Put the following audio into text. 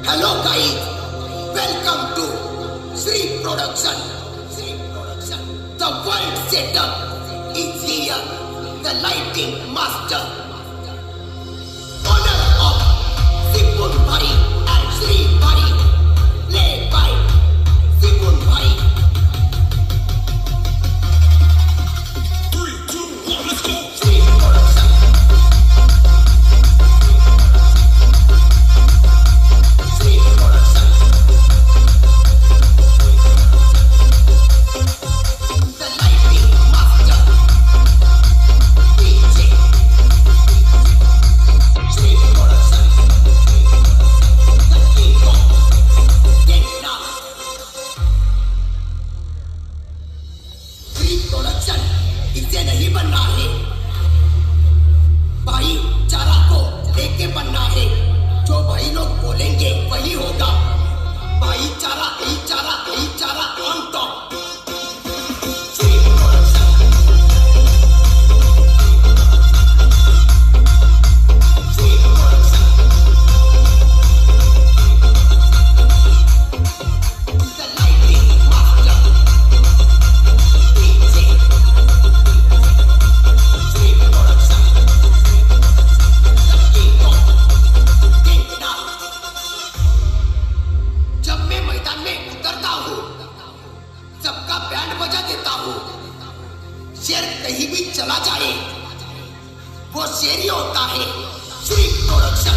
Hello guys, welcome to Sri Production. The world setup is here. The lighting master. Honor of Sipun Bhai and Sri Bhai. Played by Sipun Bhai. 3, 2, 1, let's go. Sri Production. Sri Production. The lighting master. DJ. Sri Production. The king of Techno. Sri Production इसे नहीं बनना है भाईचारा को लेके बनना है। जो भाई लोग बोलेंगे वही होगा। भाईचारा भाईचारा भाईचारा on top. Shri production. Shri production. The lighting master. DJ. Sri Production. The king of Techno. जब मैं मैदान में उतरता हूँ सबका बैंड बजा देता हूँ। शेर कहीं भी चला जाए वो शेर ही होता है। श्री प्रोडक्शन।